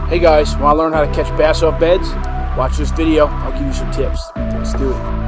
Hey guys, want to learn how to catch bass off beds? Watch this video, I'll give you some tips. Let's do it.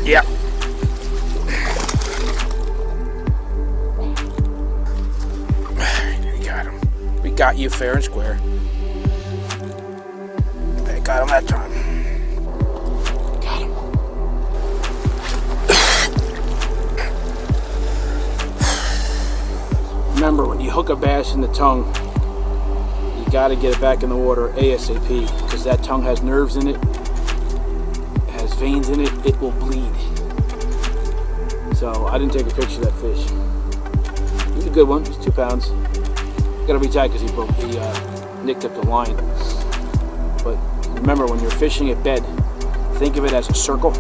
Yeah. You got him. We got you fair and square. I got him that time. Got him. Remember, when you hook a bass in the tongue, you got to get it back in the water ASAP, because that tongue has nerves in it. Veins in it, it will bleed. So I didn't take a picture of that fish. He's a good one. He's 2 pounds. Gotta be tight because he nicked up the line. But remember, when you're fishing at bed, think of it as a circle,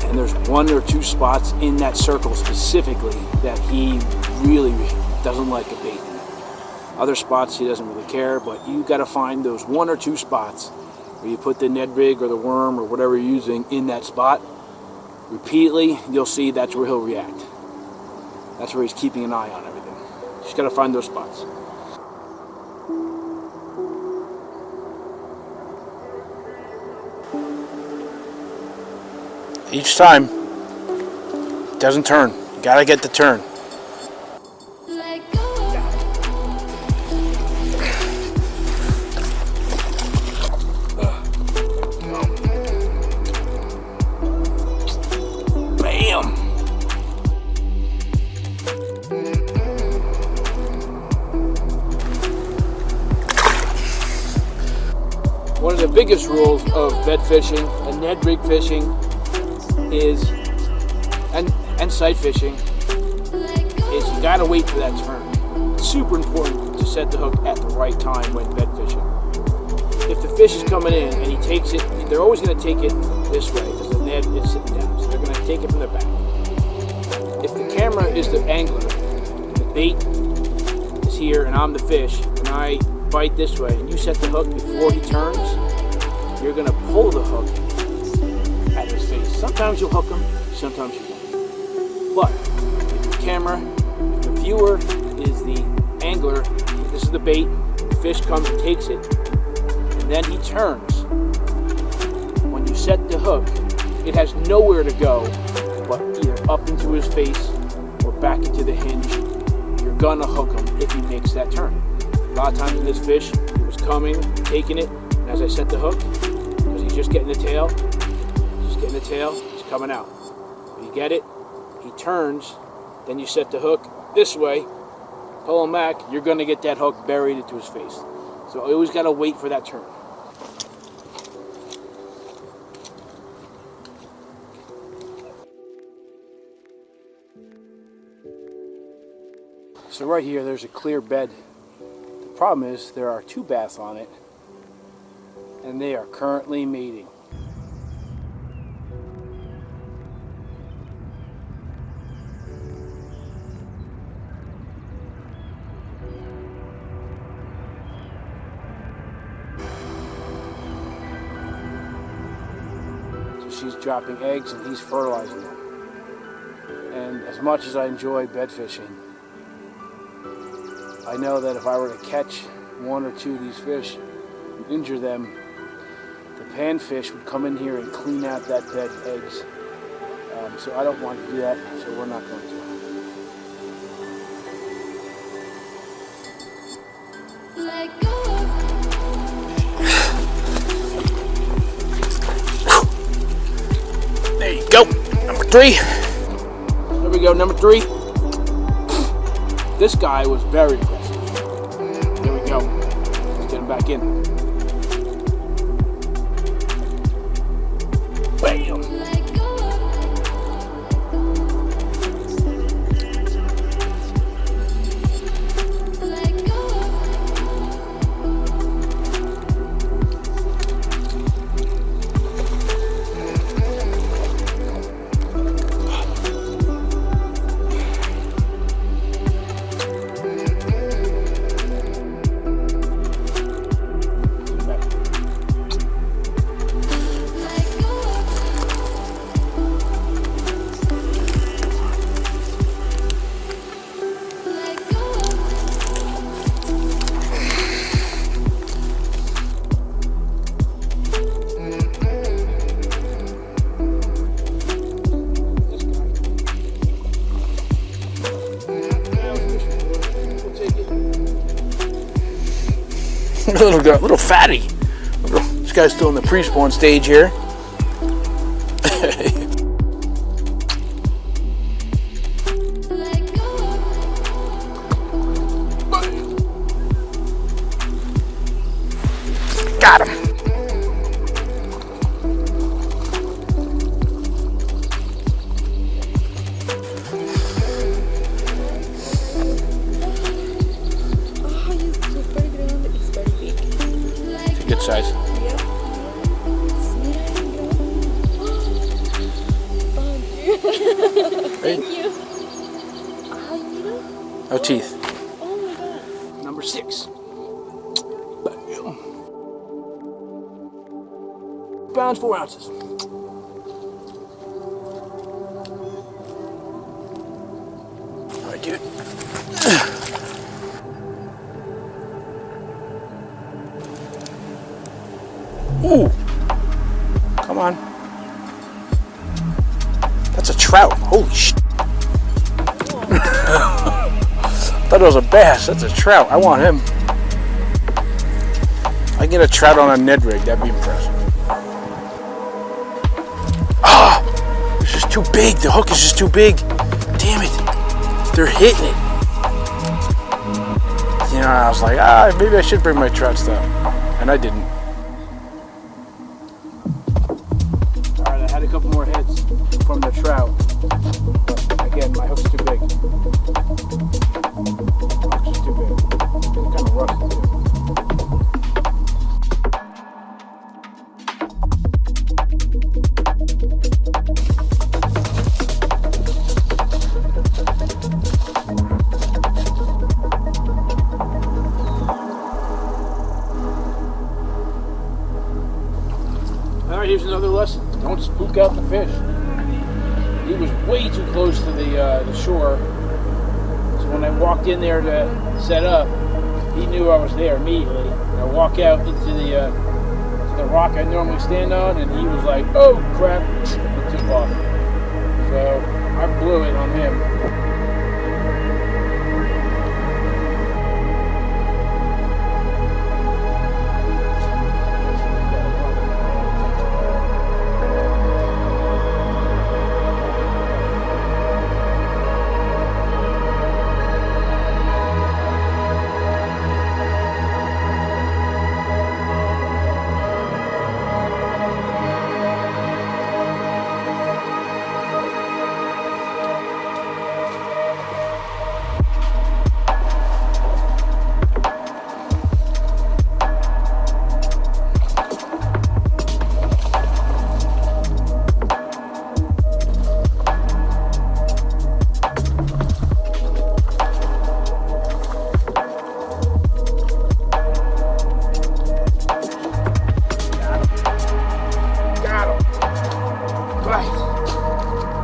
and there's 1 or 2 spots in that circle specifically that he really doesn't like a bait in. Other spots he doesn't really care, but you got to find those 1 or 2 spots where you put the Ned rig or the worm or whatever you're using in that spot. Repeatedly, you'll see that's where he'll react. That's where he's keeping an eye on everything. Just got to find those spots. Each time, it doesn't turn. You got to get the turn. One of the biggest rules of bed fishing and Ned rig fishing is, and sight fishing, is you gotta wait for that turn. It's super important to set the hook at the right time when bed fishing. If the fish is coming in and he takes it, they're always gonna take it this way because the Ned is sitting down, so they're gonna take it from the back. If the camera is the angler, the bait is here and I'm the fish, and I bite this way and you set the hook before he turns, you're going to pull the hook at his face. Sometimes you'll hook him, sometimes you won't. But if the camera, if the viewer is the angler, this is the bait, the fish comes and takes it, and then he turns. When you set the hook, it has nowhere to go but either up into his face or back into the hinge. You're going to hook him if he makes that turn. A lot of times in this fish, he was coming, taking it, and as I set the hook, because he's just getting the tail, he's coming out. You get it, he turns, then you set the hook this way, pull him back, you're going to get that hook buried into his face. So I always got to wait for that turn. So right here, there's a clear bed. The problem is there are 2 bass on it, and they are currently mating. So she's dropping eggs and he's fertilizing them. And as much as I enjoy bed fishing, I know that if I were to catch 1 or 2 of these fish and injure them, the panfish would come in here and clean out that dead eggs. So I don't want to do that, so we're not going to. There you go, number 3. There we go, number 3. This guy was very aggressive. There we go. Let's get him back in. Bam! little fatty. This guy's still in the pre-spawn stage here. Got him. Good size. Yep. Thank you. No teeth. Oh my god. Number 6. Pounds 4 ounces. All right, dude. Ooh. Come on. That's a trout. Holy shit. Thought it was a bass. That's a trout. I want him. I get a trout on a Ned rig. That'd be impressive. Ah! It's just too big. The hook is just too big. Damn it. They're hitting it. You know, I was like, maybe I should bring my trout stuff. And I didn't. Alright, I had a couple more hits from the trout. But again, my hook's too big. My hook's too big. It's kind of rusty too. Alright, here's another lesson. Don't spook out the fish. He was way too close to the shore. So when I walked in there to set up, he knew I was there immediately. I walk out into the rock I normally stand on, and he was like, "Oh crap!" and took off. So I blew it on him.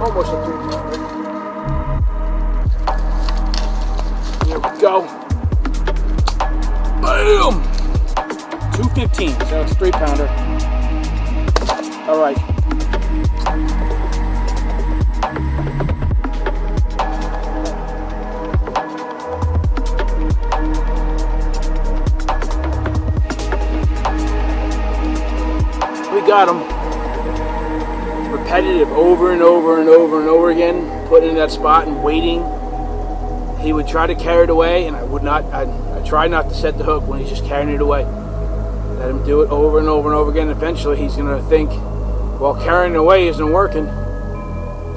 Almost a 3-pounder. There we go. Boom! 215, so it's a 3-pounder. All right. We got him. Repetitive over and over and over and over again, putting in that spot and waiting. He would try to carry it away, and I would not. I try not to set the hook when he's just carrying it away. Let him do it over and over and over again. Eventually, he's going to think, well, carrying it away isn't working.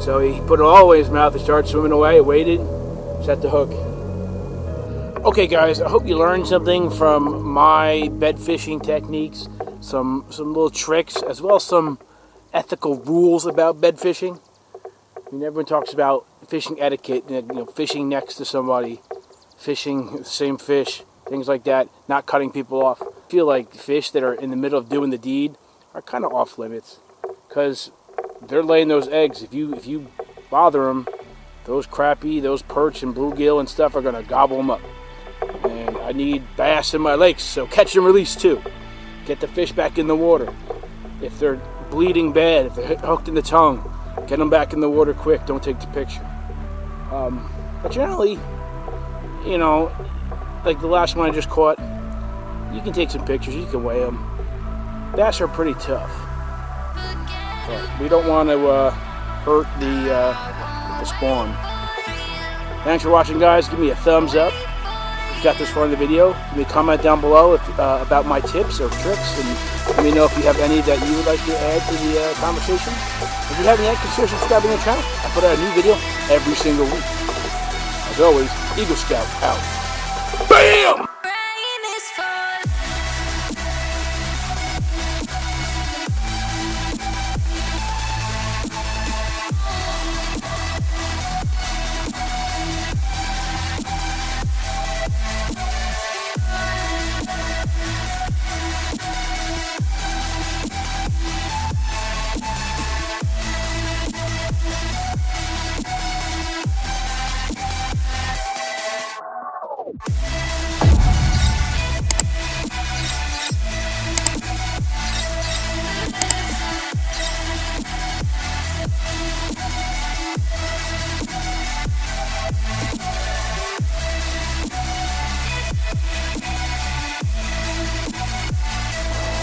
So he put it all the way in his mouth and started swimming away, waited, set the hook. Okay, guys, I hope you learned something from my bed fishing techniques, some little tricks, as well as some ethical rules about bed fishing. I mean, everyone talks about fishing etiquette, fishing next to somebody, fishing the same fish, things like that, not cutting people off. I feel like fish that are in the middle of doing the deed are kind of off limits, because they're laying those eggs. If you bother them, those crappie, those perch and bluegill and stuff are going to gobble them up. And I need bass in my lakes, so catch and release too. Get the fish back in the water. If they're bleeding bad, if they're hooked in the tongue, get them back in the water quick. Don't take the picture. But generally, like the last one I just caught, You can take some pictures, you can weigh them. Bass are pretty tough. But we don't want to hurt the spawn. Thanks for watching, guys. Give me a thumbs up if you got this far in the video. Give me a comment down below about my tips or tricks, and let me know if you have any that you would like to add to the conversation. If you haven't yet, consider subscribing to the channel. I put out a new video every single week. As always, Eagle Scout out. BAM!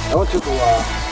That one took a while.